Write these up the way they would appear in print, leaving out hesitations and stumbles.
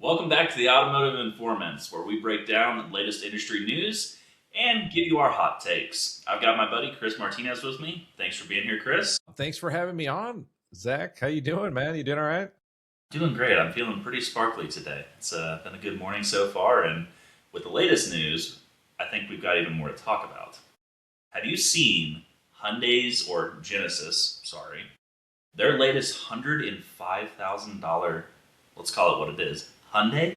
Welcome back to the Automotive Informants, where we break down the latest industry news and give you our hot takes. I've got my buddy Chris Martinez with me. Thanks for being here, Chris. Thanks for having me on, Zach. How you doing, man? You doing all right? Doing great. I'm feeling pretty sparkly today. It's been a good morning so far, and with the latest news, I think we've got even more to talk about. Have you seen Hyundai's or Genesis, their latest $105,000, let's call it what it is, Hyundai?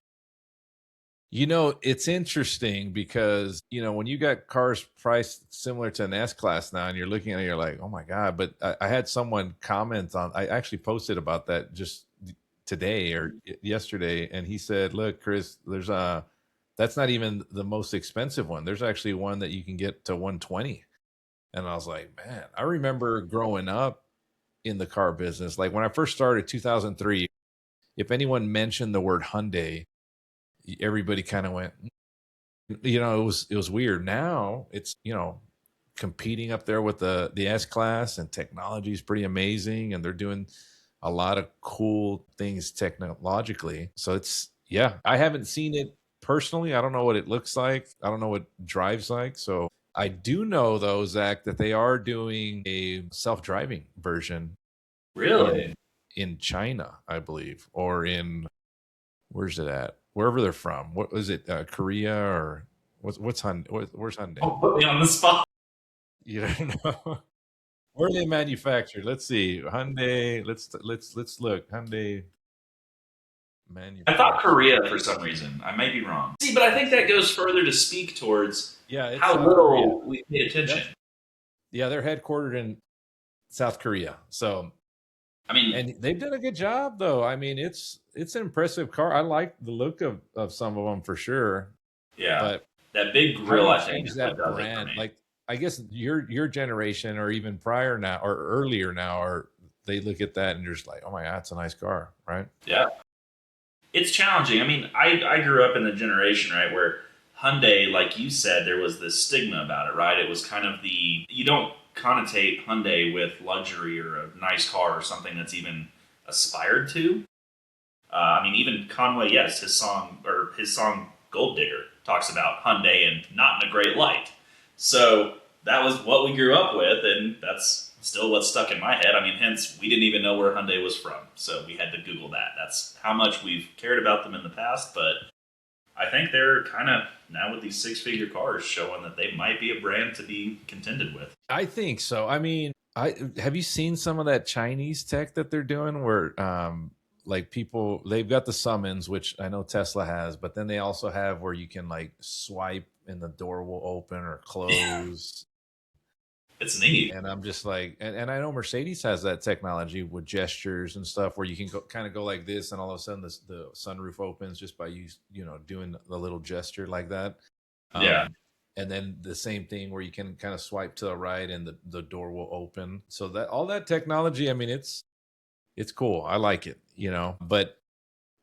It's interesting because, when you got cars priced similar to an S class now and you're looking at it, you're like, oh my God. But I had someone comment I actually posted about that just today or yesterday. And he said, look, Chris, that's not even the most expensive one. There's actually one that you can get to 120. And I was like, man, I remember growing up in the car business. Like when I first started 2003, if anyone mentioned the word Hyundai, everybody kind of went, it was weird. Now it's, competing up there with the S class, and technology is pretty amazing, and they're doing a lot of cool things technologically. So yeah, I haven't seen it personally. I don't know what it looks like. I don't know what drives like. So I do know though, Zach, that they are doing a self-driving version Really? in China, I believe, or where's it at? Wherever they're from. What was it? Korea or what's Hyundai? Where's Hyundai? Don't put me on the spot. You don't know. Where are they manufactured? Let's see. Hyundai. Let's look. Hyundai I thought manufactured. Korea for some reason. I may be wrong. See, but I think that goes further to speak towards Yeah, it's how South Korea. little we pay attention. Yeah, they're headquartered in South Korea. So, I mean, and they've done a good job though. I mean, it's an impressive car. I like the look of some of them for sure. yeah, But that big how do grill, you I think, change is what that does it for brand? me. Like, I guess your generation or even prior now or earlier now, or they look at that and you're just like, oh my God, it's a nice car, right? Yeah, it's challenging. I mean, I grew up in the generation, right, where Hyundai, like you said, there was this stigma about it, right? It was kind of you don't connotate Hyundai with luxury or a nice car or something that's even aspired to. I mean, even Conway, yes, his song "Gold Digger" talks about Hyundai and not in a great light. So that was what we grew up with, and that's still what's stuck in my head. I mean, hence we didn't even know where Hyundai was from, so we had to Google that. That's how much we've cared about them in the past, but I think they're kind of now with these six-figure cars showing that they might be a brand to be contended with. I think so. I mean, I have you seen some of that Chinese tech that they're doing where like people they've got the summons, which I know Tesla has, but then they also have where you can like swipe and the door will open or close. It's neat. And I'm just like, and I know Mercedes has that technology with gestures and stuff where you can kind of go like this, and all of a sudden the sunroof opens just by doing the little gesture like that. Yeah. And then the same thing where you can kind of swipe to the right and the door will open. So that all that technology, I mean, it's cool. I like it, But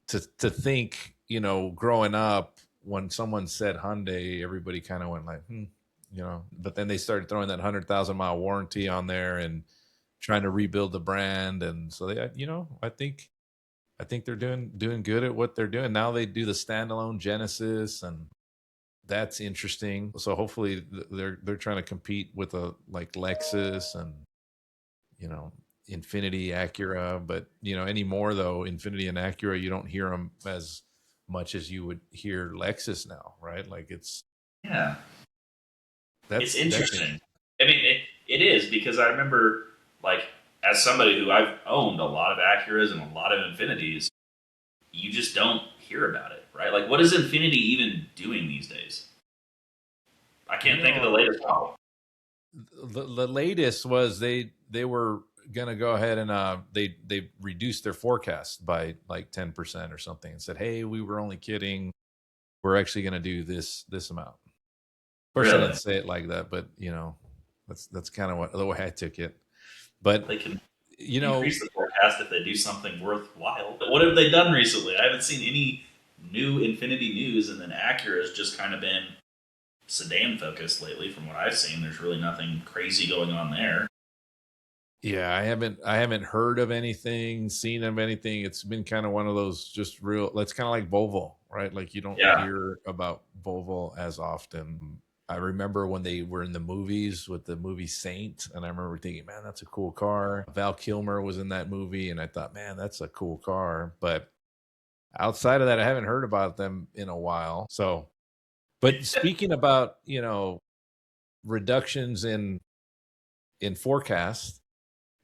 to think, growing up when someone said Hyundai, everybody kind of went like, But then they started throwing that 100,000-mile warranty on there and trying to rebuild the brand, and so they, I think they're doing good at what they're doing now. They do the standalone Genesis, and that's interesting. So hopefully they're trying to compete with a like Lexus and you know Infinity, Acura, but anymore though Infinity and Acura you don't hear them as much as you would hear Lexus now, right? Like Yeah. It's that's interesting. I mean, it is because I remember, like, as somebody who I've owned a lot of Acuras and a lot of Infinities, you just don't hear about it, right? Like, what is Infinity even doing these days? I you can't think of the know latest model. the latest was they were gonna go ahead and they reduced their forecast by like 10% or something and said, hey, we were only kidding, we're actually gonna do this amount. Of course they didn't Really? say it like that, but that's kind of what the way I took it. But They can you know increase the forecast if they do something worthwhile. But what have they done recently? I haven't seen any new Infinity news, and then Acura's just kind of been sedan focused lately. From what I've seen, there's really nothing crazy going on there. Yeah, I haven't heard of anything, seen of anything. It's been kind of one of those just real. That's kind of like Volvo, right? Like you don't Yeah. hear about Volvo as often. I remember when they were in the movies with the movie Saint, and I remember thinking, man, that's a cool car. Val Kilmer was in that movie, and I thought, man, that's a cool car. But outside of that, I haven't heard about them in a while. So, but speaking about, reductions in forecast,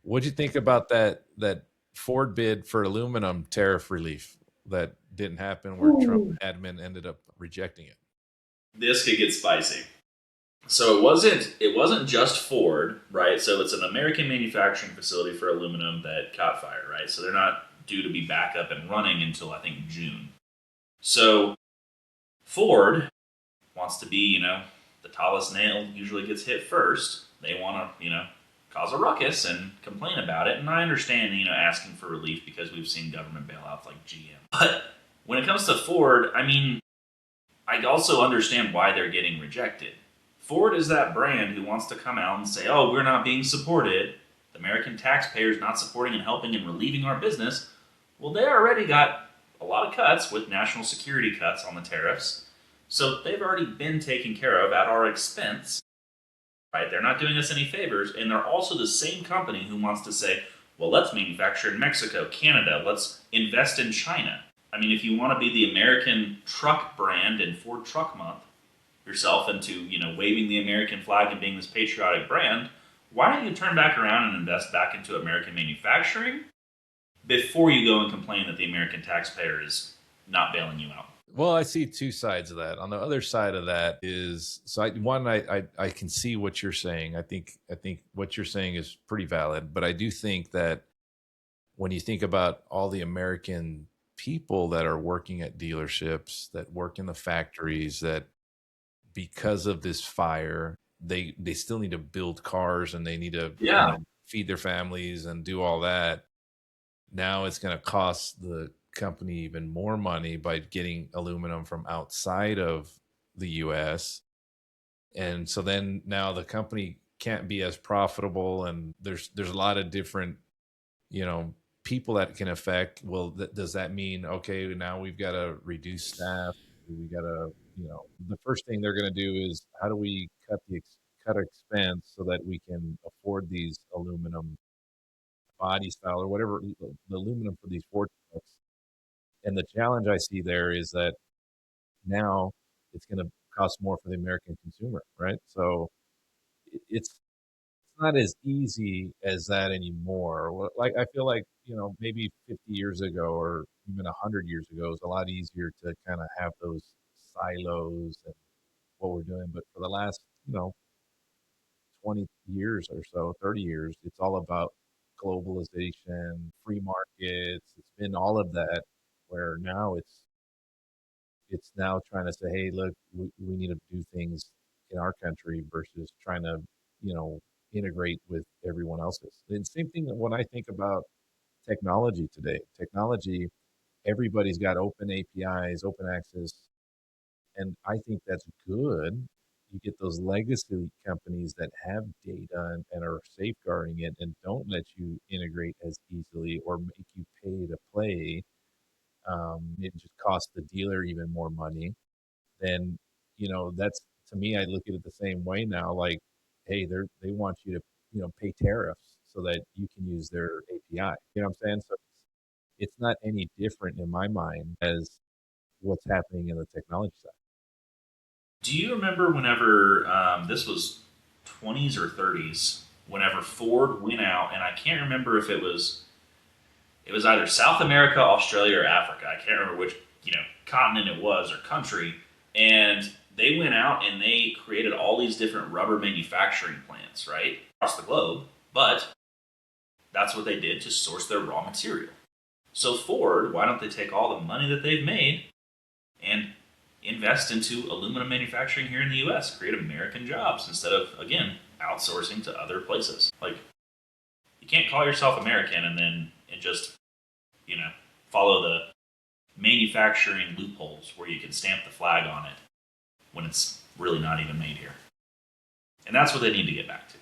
what'd you think about that Ford bid for aluminum tariff relief that didn't happen where Trump Ooh. admin ended up rejecting it? This could get spicy. So it wasn't just Ford, right? So it's an American manufacturing facility for aluminum that caught fire, right? So they're not due to be back up and running until I think June. So Ford wants to be, the tallest nail usually gets hit first. They want to, cause a ruckus and complain about it. And I understand, asking for relief because we've seen government bailouts like GM. But when it comes to Ford, I mean, I also understand why they're getting rejected. Ford is that brand who wants to come out and say, oh, we're not being supported. The American taxpayers not supporting and helping and relieving our business. Well, they already got a lot of cuts with national security cuts on the tariffs. So they've already been taken care of at our expense, right? They're not doing us any favors. And they're also the same company who wants to say, well, let's manufacture in Mexico, Canada, let's invest in China. I mean, if you want to be the American truck brand in Ford Truck Month yourself into, waving the American flag and being this patriotic brand, why don't you turn back around and invest back into American manufacturing before you go and complain that the American taxpayer is not bailing you out? Well, I see two sides of that. On the other side of that is so I can see what you're saying. I think what you're saying is pretty valid, but I do think that when you think about all the American people that are working at dealerships, that work in the factories, that because of this fire, they still need to build cars and they need to, Yeah. feed their families and do all that. Now it's going to cost the company even more money by getting aluminum from outside of the US. And so then now the company can't be as profitable, and there's a lot of different, you know, people that can affect. Well, does that mean, okay, now we've got to reduce staff? We got to, the first thing they're going to do is how do we cut expense so that we can afford these aluminum body style or whatever the aluminum for these Ford trucks. And the challenge I see there is that now it's going to cost more for the American consumer, right? So it's not as easy as that anymore. Like I feel like, maybe 50 years ago or even 100 years ago, it was a lot easier to kind of have those silos and what we're doing. But for the last, 20 years or so, 30 years, it's all about globalization, free markets. It's been all of that, where now it's now trying to say, hey, look, we need to do things in our country versus trying to, you know, integrate with everyone else's. And same thing when I think about technology today. Technology, everybody's got open APIs, open access, and I think that's good. You get those legacy companies that have data and are safeguarding it and don't let you integrate as easily or make you pay to play. It just costs the dealer even more money. Then, that's, to me, I look at it the same way now. Like, hey, they want you to, pay tariffs so that you can use their API. You know what I'm saying? So it's not any different in my mind as what's happening in the technology side. Do you remember whenever this was 20s or 30s, whenever Ford went out, and I can't remember if it was either South America, Australia, or Africa. I can't remember which continent it was or country, and they went out and they created all these different rubber manufacturing plants right across the globe, but that's what they did to source their raw material. So Ford, why don't they take all the money that they've made and invest into aluminum manufacturing here in the US, create American jobs instead of, again, outsourcing to other places? Like, you can't call yourself American and just, you know, follow the manufacturing loopholes where you can stamp the flag on it when it's really not even made here. And that's what they need to get back to.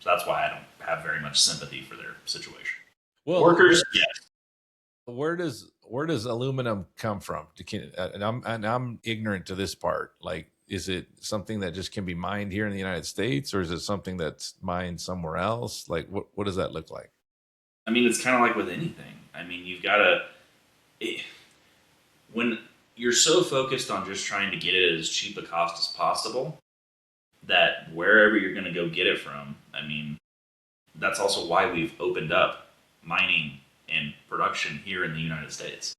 So that's why I don't have very much sympathy for their situation. Well, Workers, yes. where does aluminum come from? And I'm ignorant to this part. Like, is it something that just can be mined here in the United States, or is it something that's mined somewhere else? Like, what does that look like? I mean, it's kind of like with anything. I mean, you've got to, when you're so focused on just trying to get it at as cheap a cost as possible, that wherever you're going to go get it from, I mean, that's also why we've opened up mining and production here in the United States.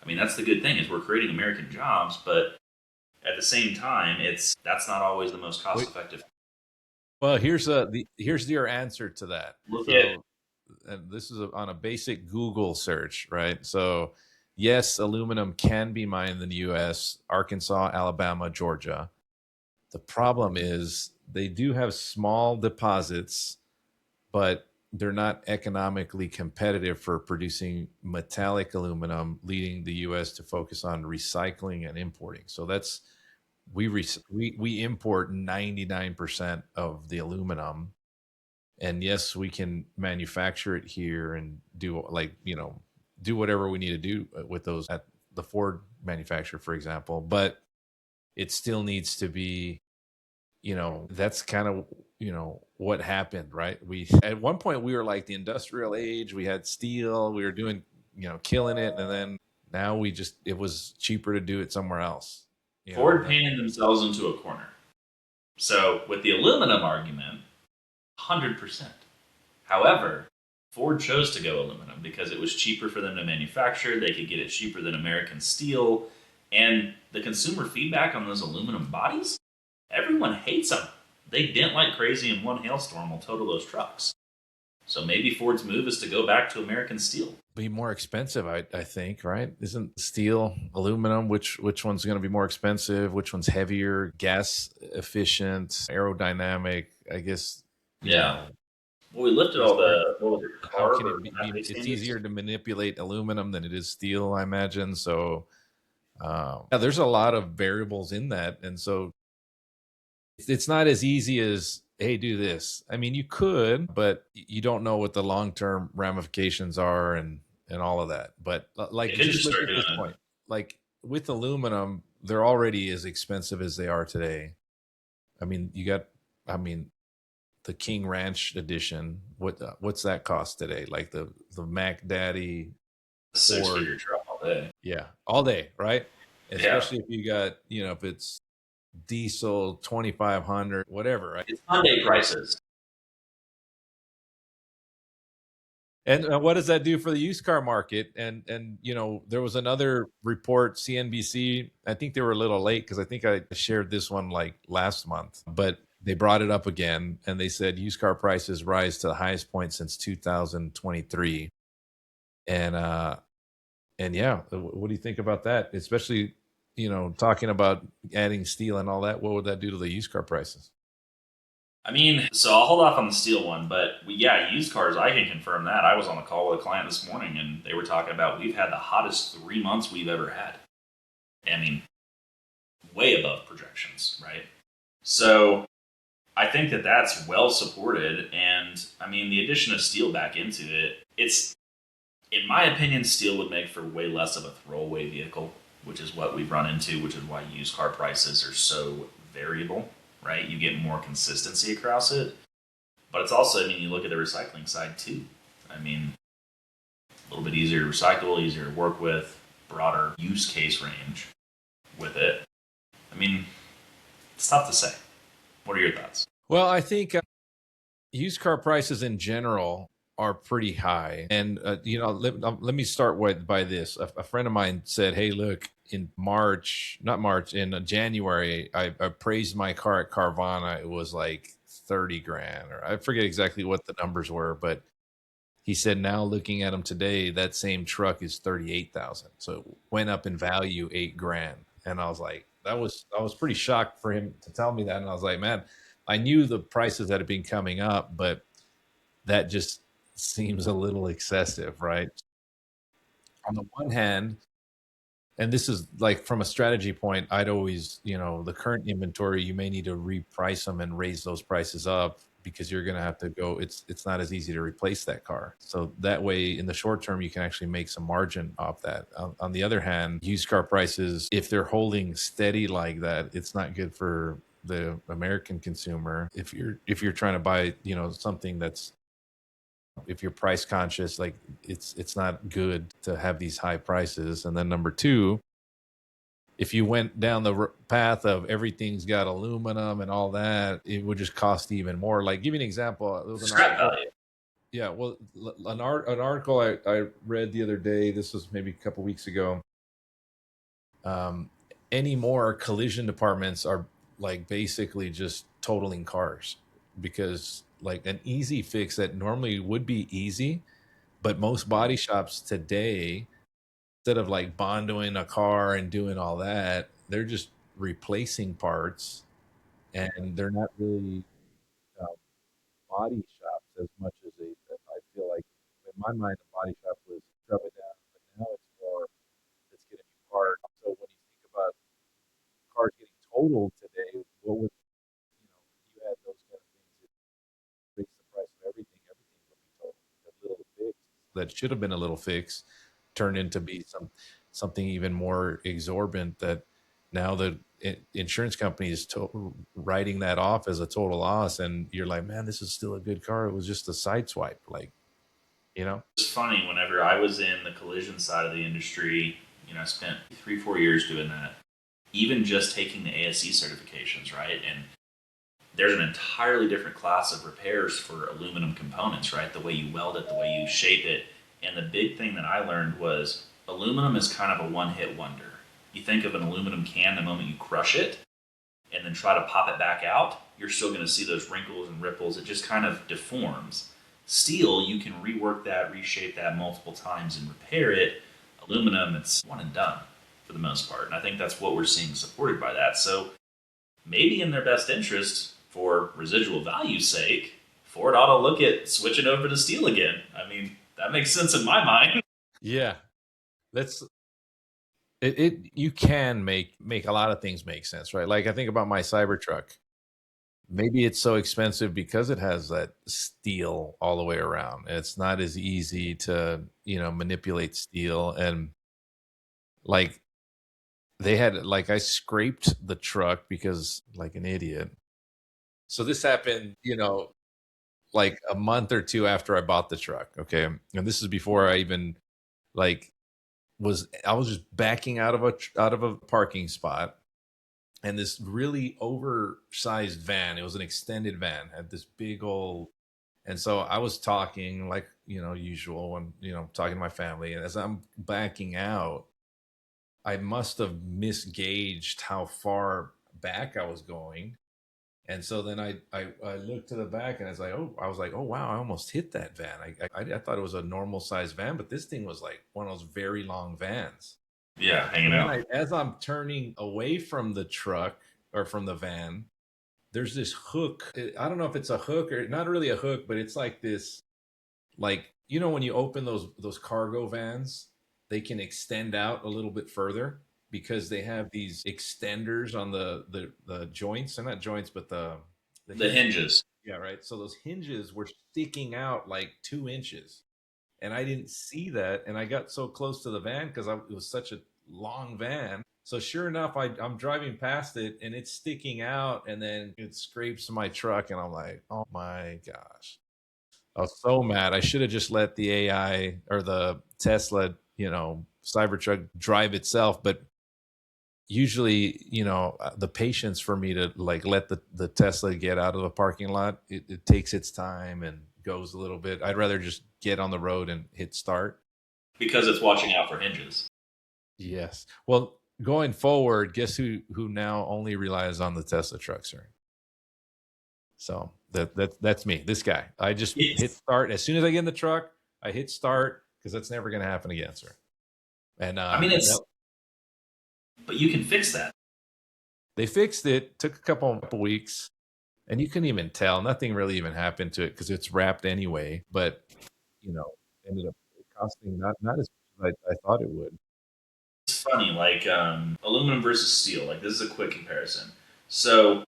I mean, that's the good thing is we're creating American jobs, but at the same time, that's not always the most cost Wait, effective. well, here's your answer to that. Look at So, and this is on a basic Google search, right? So, yes, aluminum can be mined in the U.S., Arkansas, Alabama, Georgia. The problem is they do have small deposits, but they're not economically competitive for producing metallic aluminum, leading the U.S. to focus on recycling and importing. So that's we import 99% of the aluminum, and yes, we can manufacture it here and do, like, do whatever we need to do with those at the Ford manufacturer, for example. But it still needs to be, that's kind of, what happened, right? We at one point we were like the industrial age, we had steel, we were doing, killing it, and then now it was cheaper to do it somewhere else, Ford that. painted themselves into a corner. So with the aluminum argument, 100%. However, Ford chose to go aluminum because it was cheaper for them to manufacture. They could get it cheaper than American steel. And the consumer feedback on those aluminum bodies, everyone hates them. They dent like crazy, and one hailstorm will total those trucks. So maybe Ford's move is to go back to American steel. Be more expensive, I think, right? Isn't steel, aluminum, which one's going to be more expensive? Which one's heavier, gas efficient, aerodynamic? I guess, Yeah. Well, we lifted is all there, the, what was it, how carb can or it be, cafe it's standards? easier to manipulate aluminum than it is steel, I imagine. So, yeah, there's a lot of variables in that. And so it's not as easy as, hey, do this. I mean, you could, but you don't know what the long-term ramifications are, and all of that. But like, They could just just look start at doing this it. point. Like, with aluminum, they're already as expensive as they are today. I mean, I mean, the King Ranch edition. What's that cost today? Like the Mac Daddy A six Ford. figure truck all day. Yeah, all day, right? Yeah. Especially if you got, if it's diesel 2500, whatever, right? It's Hyundai prices. And what does that do for the used car market? And there was another report, CNBC. I think they were a little late because I think I shared this one like last month, but they brought it up again, and they said used car prices rise to the highest point since 2023. And and yeah, what do you think about that? Especially, talking about adding steel and all that. What would that do to the used car prices? I mean, so I'll hold off on the steel one, but yeah, used cars, I can confirm that. I was on a call with a client this morning and they were talking about we've had the hottest 3 months we've ever had. I mean, way above projections, right? So I think that that's well supported. And I mean, the addition of steel back into it, in my opinion, steel would make for way less of a throwaway vehicle, which is what we've run into, which is why used car prices are so variable, right? You get more consistency across it. But it's also, I mean, you look at the recycling side too. I mean, a little bit easier to recycle, easier to work with, broader use case range with it. I mean, it's tough to say. What are your thoughts? Well, I think used car prices in general are pretty high. And, let me start by this. A friend of mine said, hey, look, in March, not March, in January, I appraised my car at Carvana. It was like 30 grand, or I forget exactly what the numbers were, but he said now looking at them today, that same truck is 38,000. So it went up in value 8 grand. And I was like, I was pretty shocked for him to tell me that. And I was like, man, I knew the prices that had been coming up, but that just seems a little excessive, right? On the one hand, and this is like from a strategy point, I'd always, the current inventory, you may need to reprice them and raise those prices up because you're going to have to go. It's not as easy to replace that car. So that way, in the short term, you can actually make some margin off that. On the other hand, used car prices, if they're holding steady like that, it's not good for the American consumer. If you're trying to buy, something that's, if you're price conscious, like it's not good to have these high prices. And then number two, if you went down the path of everything's got aluminum and all that, it would just cost even more. Like, give you an example. There was an Scrap article. value. Yeah, well, an article I read the other day. This was maybe a couple weeks ago. Um, Anymore collision departments are like basically just totaling cars, because like an easy fix that normally would be easy, but most body shops today, instead of like bondoing a car and doing all that, they're just replacing parts, and they're not really uh, body shops as much as they. I feel like in my mind, a body shop was shove it down, but now it's more, let's get a new part. So when you think about cars getting totaled today, what would, you had those kind of things that raise the price of everything. Everything would be totaled. A little fix that should have been a little fix turned into be something even more exorbitant, that now the insurance company is writing that off as a total loss, and you're like, man, this is still a good car, it was just a side swipe, like, you know. It's funny, whenever I was in the collision side of the industry, I spent 3, 4 years doing that. Even just taking the ASE certifications, right? And there's an entirely different class of repairs for aluminum components, right? The way you weld it, the way you shape it. And the big thing that I learned was aluminum is kind of a one hit wonder. You think of an aluminum can, the moment you crush it and then try to pop it back out, you're still going to see those wrinkles and ripples. It just kind of deforms. Steel, you can rework that, reshape that multiple times and repair it. Aluminum, it's one and done for the most part. And I think that's what we're seeing supported by that. So maybe in their best interest, for residual value's sake, Ford ought to look at switching over to steel again. I mean, that makes sense in my mind. Yeah, that's it. You can make a lot of things make sense, right? Like, I think about my Cybertruck. Maybe it's so expensive because it has that steel all the way around. It's not as easy to, manipulate steel. And like, they had, like, I scraped the truck because, like an idiot. So this happened, like a month or two after I bought the truck. Okay. And this is before I even, like, I was just backing out of a parking spot, and this really oversized van, it was an extended van, had this big old. And so I was talking, like, usual, when, talking to my family. And as I'm backing out, I must have misgauged how far back I was going. And so then I looked to the back, and I was like, oh wow, I almost hit that van. I thought it was a normal size van, but this thing was like one of those very long vans. Yeah, So hanging then out. as I'm turning away from the truck, or from the van, there's this hook. I don't know if it's a hook or not really a hook, but it's like this, like, when you open those cargo vans, they can extend out a little bit further because they have these extenders on the joints. They're not joints, but the The hinges. hinges. Yeah, right. So those hinges were sticking out like 2 inches, and I didn't see that. And I got so close to the van because it was such a long van. So sure enough, I'm driving past it, and it's sticking out, and then it scrapes my truck, and I'm like, oh my gosh. I was so mad. I should have just let the AI or the Tesla, Cybertruck drive itself. But usually, the patience for me to like let the Tesla get out of the parking lot, it takes its time and goes a little bit. I'd rather just get on the road and hit start. Because it's watching out for hinges. Yes. Well, going forward, guess who now only relies on the Tesla truck, sir? So that's me. This guy. I just hit It's, start as soon as I get in the truck. I hit start because that's never going to happen again, sir. And I mean, but you can fix that. they fixed it. Took a couple weeks, and you couldn't even tell. Nothing really even happened to it because it's wrapped anyway. But ended up costing not as much as I thought it would. It's funny, like aluminum versus steel. Like, this is a quick comparison. So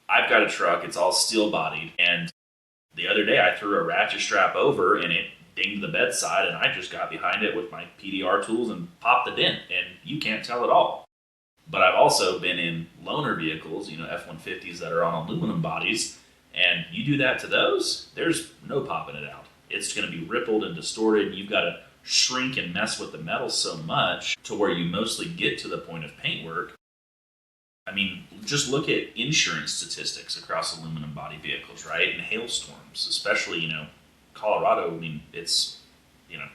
I've got a truck, it's all steel bodied, and the other day I threw a ratchet strap over and it dinged the bedside, and I just got behind it with my PDR tools and popped the dent, and you can't tell at all. But I've also been in loaner vehicles, F-150s that are on aluminum bodies, and you do that to those, there's no popping it out. It's going to be rippled and distorted, and you've got to shrink and mess with the metal so much to where you mostly get to the point of paintwork. I mean, just look at insurance statistics across aluminum body vehicles, right? And hailstorms, especially, Colorado. I mean, you know,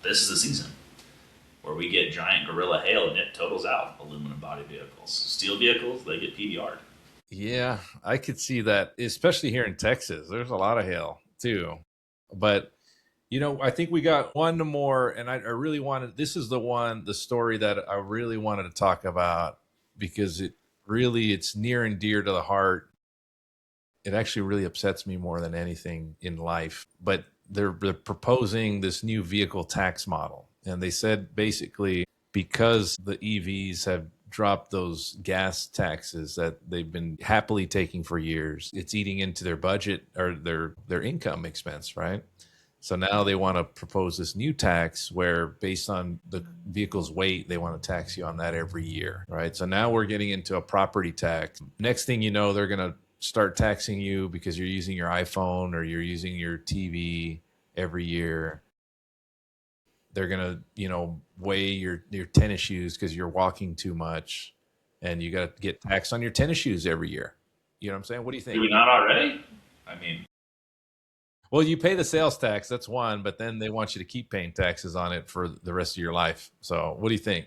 this is the season where we get giant gorilla hail and it totals out aluminum body vehicles. Steel vehicles, they get PDR'd. Yeah, I could see that, especially here in Texas. There's a lot of hail too. But I think we got one more, and I really wanted, this is the story that I really wanted to talk about because it's near and dear to the heart. It actually really upsets me more than anything in life. But they're proposing this new vehicle tax model. And they said basically because the EVs have dropped those gas taxes that they've been happily taking for years, it's eating into their budget or their income expense, right? So now they want to propose this new tax where based on the vehicle's weight, they want to tax you on that every year, right? So now we're getting into a property tax. Next thing you know, they're going to start taxing you because you're using your iPhone or you're using your TV every year. They're going to, weigh your tennis shoes because you're walking too much and you got to get taxed on your tennis shoes every year. You know what I'm saying? What do you Do think? we not already? I mean, Well, you pay the sales tax, that's one, but then they want you to keep paying taxes on it for the rest of your life. So, what do you think?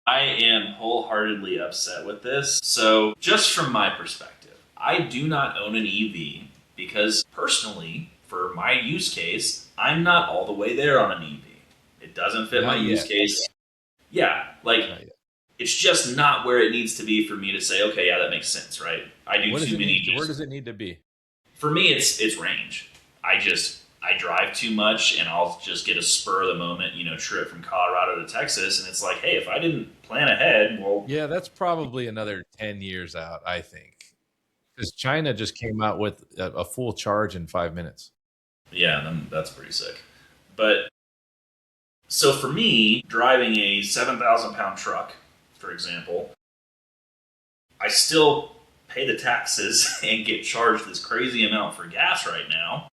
I am wholeheartedly upset with this. So, just from my perspective, I do not own an EV because personally, for my use case, I'm not all the way there on an EV. It doesn't fit my Not use yet. case. Yeah, like Not yet. it's just not where it needs to be for me to say, okay, yeah, that makes sense, right? I do What does too it many. need? Where does it need to be? For me, it's range. I drive too much, and I'll just get a spur of the moment, trip from Colorado to Texas, and it's like, hey, if I didn't plan ahead, well, Yeah, that's probably another 10 years out, I think. Because China just came out with a full charge in 5 minutes. yeah, then that's pretty sick. But so for me, driving a 7,000 pound truck, for example, I still pay the taxes and get charged this crazy amount for gas right now.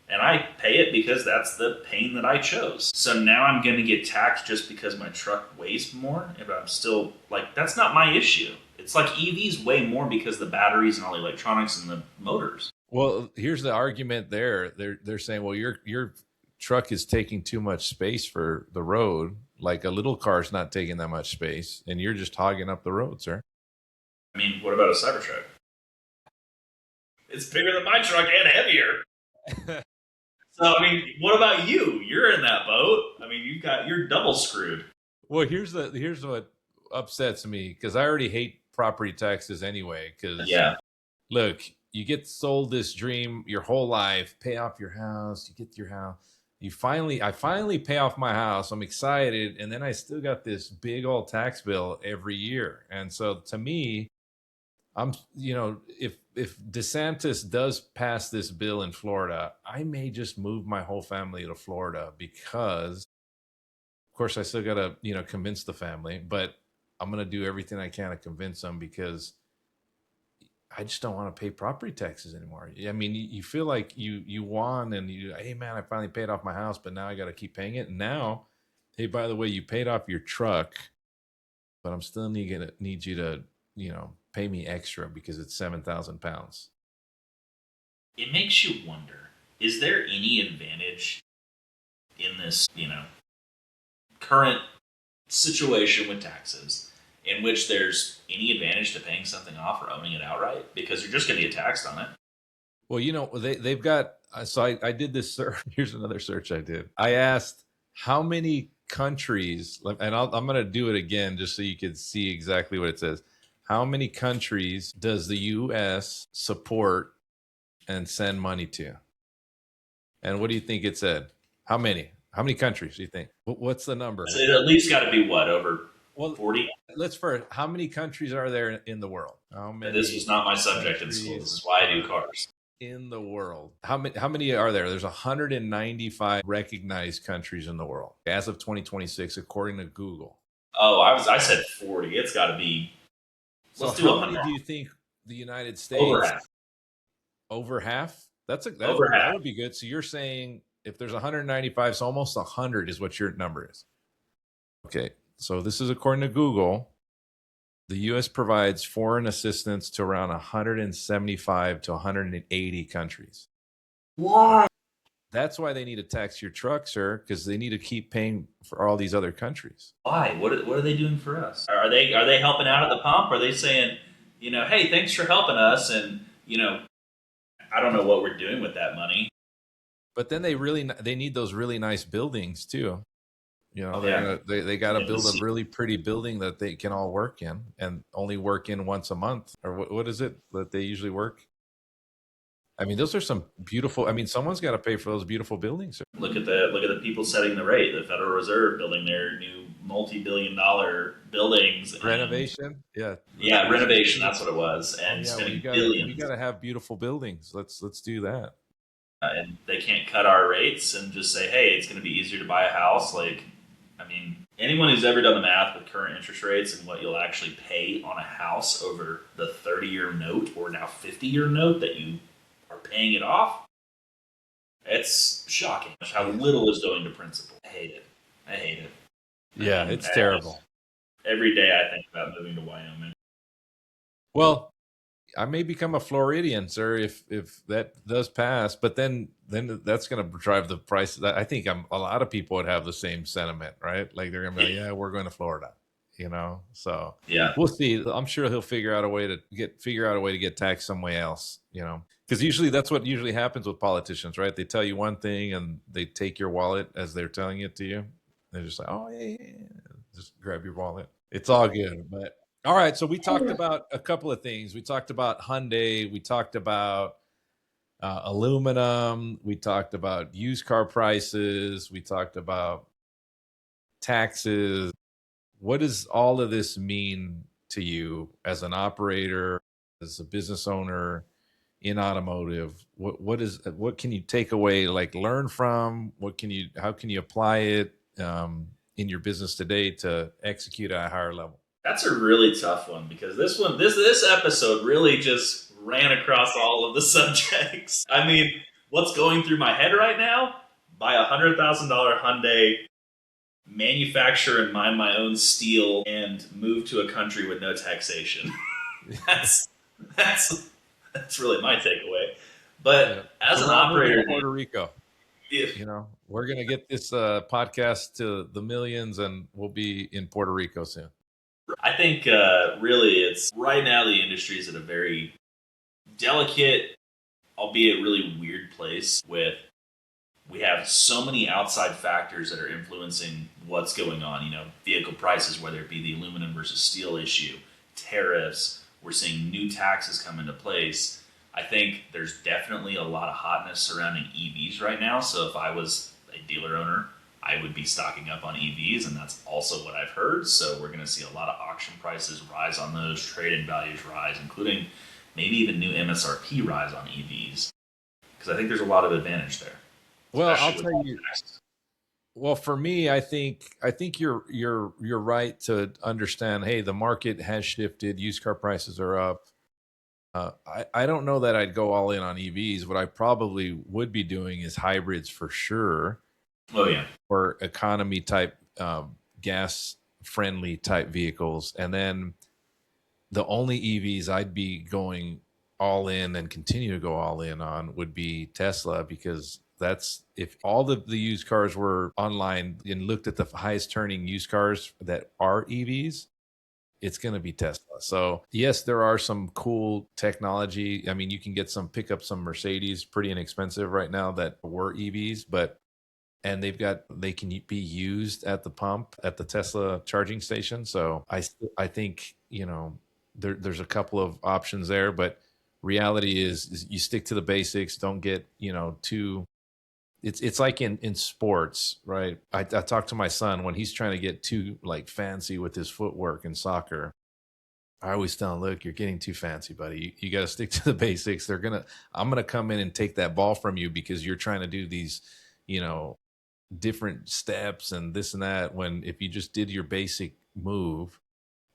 And I pay it because that's the pain that I chose. So now I'm going to get taxed just because my truck weighs more. But I'm still like, that's not my issue. It's like EVs weigh more because the batteries and all the electronics and the motors. Well, here's the argument there. They're saying, well, your truck is taking too much space for the road. Like a little car's not taking that much space, and you're just hogging up the road, sir. I mean, what about a Cybertruck? It's bigger than my truck and heavier. So I mean, what about you? You're in that boat. I mean, you're double screwed. Well, here's what upsets me because I already hate property taxes anyway. Because Yeah. look, you get sold this dream your whole life, pay off your house, you get your house. I finally pay off my house. I'm excited, and then I still got this big old tax bill every year. And so to me, if DeSantis does pass this bill in Florida, I may just move my whole family to Florida because of course I still got to, convince the family, but I'm going to do everything I can to convince them because I just don't want to pay property taxes anymore. I mean, you feel like you won and hey man, I finally paid off my house, but now I got to keep paying it. And now, hey, by the way, you paid off your truck, but I'm still need you to, pay me extra because it's 7,000 pounds. It makes you wonder: is there any advantage in this, current situation with taxes in which there's any advantage to paying something off or owning it outright because you're just going to get taxed on it? Well, they've got. So I did this search. Here's another search I did. I asked how many countries, and I'm going to do it again just so you can see exactly what it says. How many countries does the U.S. support and send money to? And what do you think it said? How many? How many countries do you think? What's the number? So it at least got to be what, over Well, 40? let's first. How many countries are there in the world? How This was many not my subject in school. This countries is why I do are cars. in the world? How many are there? There's 195 recognized countries in the world as of 2026, according to Google. Oh, I said 40. It's got to be. So Let's do how many 100. do you think the United Over States? half. Over half? Over That half. would be good. So you're saying if there's 195, so almost 100 is what your number is. Okay. So this is according to Google. The U.S. provides foreign assistance to around 175 to 180 countries. Why? That's why they need to tax your truck, sir, because they need to keep paying for all these other countries. Why? What are they doing for us? Are they helping out at the pump? Are they saying, hey, thanks for helping us, and I don't know what we're doing with that money. But then they need those really nice buildings too. Yeah. They got to Yeah, build a really pretty building that they can all work in and only work in once a month, or what is it that they usually work? I mean, those are some beautiful. I mean, someone's got to pay for those beautiful buildings, sir. Look at the people setting the rate. The Federal Reserve building their new multi-billion-dollar buildings and Renovation, yeah. yeah, renovation. That's what it was, Oh and yeah, spending we billions. gotta have beautiful buildings. Let's do that. And they can't cut our rates and just say, hey, it's going to be easier to buy a house. Like, I mean, anyone who's ever done the math with current interest rates and what you'll actually pay on a house over the 30-year note or now 50-year note that you are paying it off, it's shocking how Yeah, little is going to principal. I hate it. I hate it. I yeah, mean, it's terrible. every day I think about moving to Wyoming. Well, I may become a Floridian, sir, if that does pass. But then that's going to drive the price. I think a lot of people would have the same sentiment, right? Like they're going to be like, yeah, we're going to Florida, So Yeah. we'll see. I'm sure he'll figure out a way to get taxed some way else, because usually that's what usually happens with politicians, right? They tell you one thing and they take your wallet as they're telling it to you. They're just like, oh yeah, yeah, yeah. Just grab your wallet. It's all good, but all right, so we talked about a couple of things. We talked about Hyundai. We talked about aluminum. We talked about used car prices. We talked about taxes. What does all of this mean to you as an operator, as a business owner in automotive? What can you take away, like learn from? How can you apply it in your business today to execute at a higher level? That's a really tough one because this episode really just ran across all of the subjects. I mean, what's going through my head right now? Buy $100,000 Hyundai, manufacture and mine my own steel, and move to a country with no taxation. that's that's that's really my takeaway. Yeah. But as So an we're all moving to operator, Puerto Rico. if We're going to get this podcast to the millions and we'll be in Puerto Rico soon. I think really it's right now the industry is at a very delicate, albeit really weird place with we have so many outside factors that are influencing what's going on. Vehicle prices, whether it be the aluminum versus steel issue, tariffs. We're seeing new taxes come into place. I think there's definitely a lot of hotness surrounding EVs right now. So if I was a dealer owner, I would be stocking up on EVs, and that's also what I've heard. So we're going to see a lot of auction prices rise on those, trade-in values rise, including maybe even new MSRP rise on EVs, because I think there's a lot of advantage there, Well, I'll especially with tell all you. the taxes. Well, for me, I think you're right to understand. Hey, the market has shifted. Used car prices are up. I don't know that I'd go all in on EVs. What I probably would be doing is hybrids for sure, Oh yeah, or economy type, gas friendly type vehicles, and then the only EVs I'd be going all in and continue to go all in on would be Tesla, because that's if all the used cars were online and looked at the highest turning used cars that are EVs, it's going to be Tesla. So yes, there are some cool technology. I mean, you can pick up some Mercedes pretty inexpensive right now that were EVs, but and they can be used at the pump at the Tesla charging station. So I think there's a couple of options there, but reality is you stick to the basics. Don't get too it's like in sports, right? I talk to my son when he's trying to get too like fancy with his footwork in soccer. I always tell him, look, you're getting too fancy, buddy. You got to stick to the basics. I'm gonna come in and take that ball from you because you're trying to do these, you know, different steps and this and that. When if you just did your basic move,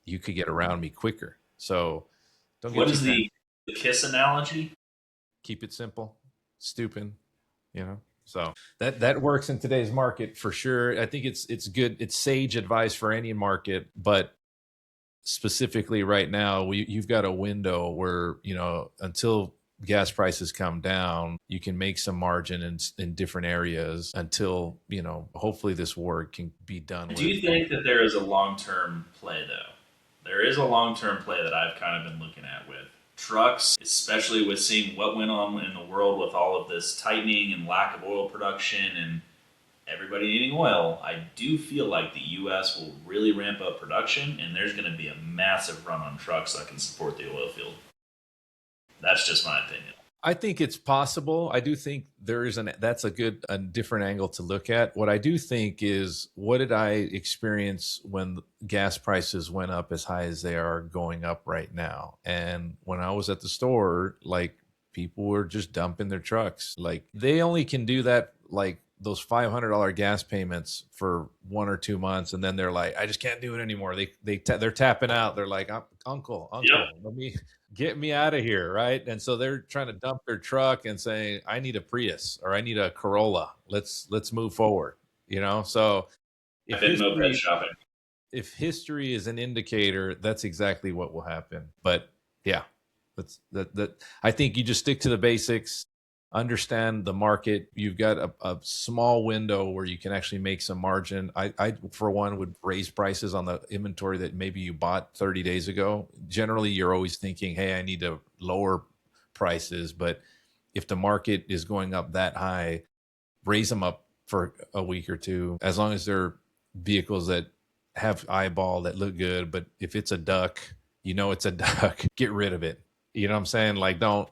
you could get around me quicker. So don't get What too is fancy. the kiss analogy? Keep it simple, stupid, you know. So that works in today's market for sure. I think it's good. It's sage advice for any market, but specifically right now, you've got a window where until gas prices come down, you can make some margin in different areas until hopefully this war can be done Do with. you think that there is a long term play, though? There is a long term play that I've kind of been looking at with trucks, especially with seeing what went on in the world with all of this tightening and lack of oil production and everybody needing oil. I do feel like the U.S. will really ramp up production, and there's going to be a massive run on trucks that can support the oil field. That's just my opinion. I think it's possible. I do think that's a different angle to look at. What I do think is, what did I experience when gas prices went up as high as they are going up right now? And when I was at the store, like, people were just dumping their trucks. Like, they only can do that, like those $500 gas payments for 1 or 2 months, and then they're like, I just can't do it anymore. They're tapping out. They're like, Uncle, Yep, let me get me out of here, right? And so they're trying to dump their truck and saying, I need a Prius or I need a Corolla. Let's move forward. So I've if been moped history shopping. if history is an indicator, that's exactly what will happen. But yeah, that I think you just stick to the basics, understand the market. You've got a small window where you can actually make some margin. I for one would raise prices on the inventory that maybe you bought 30 days ago. Generally, you're always thinking, hey, I need to lower prices. But if the market is going up that high, raise them up for a week or two, as long as they're vehicles that have eyeball, that look good. But if it's a duck, it's a duck, get rid of it. You know what I'm saying? Like, don't,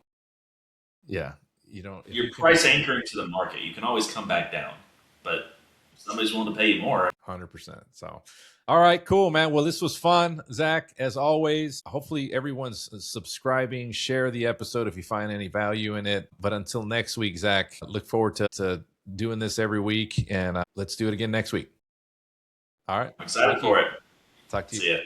yeah, you don't, if You're you can, price anchoring to the market. You can always come back down, but if somebody's willing to pay you more. 100%. So, all right, cool, man. Well, this was fun, Zach, as always. Hopefully, everyone's subscribing. Share the episode if you find any value in it. But until next week, Zach, look forward to doing this every week, and let's do it again next week. All right. I'm excited Thank you. for it. Talk to you. See ya.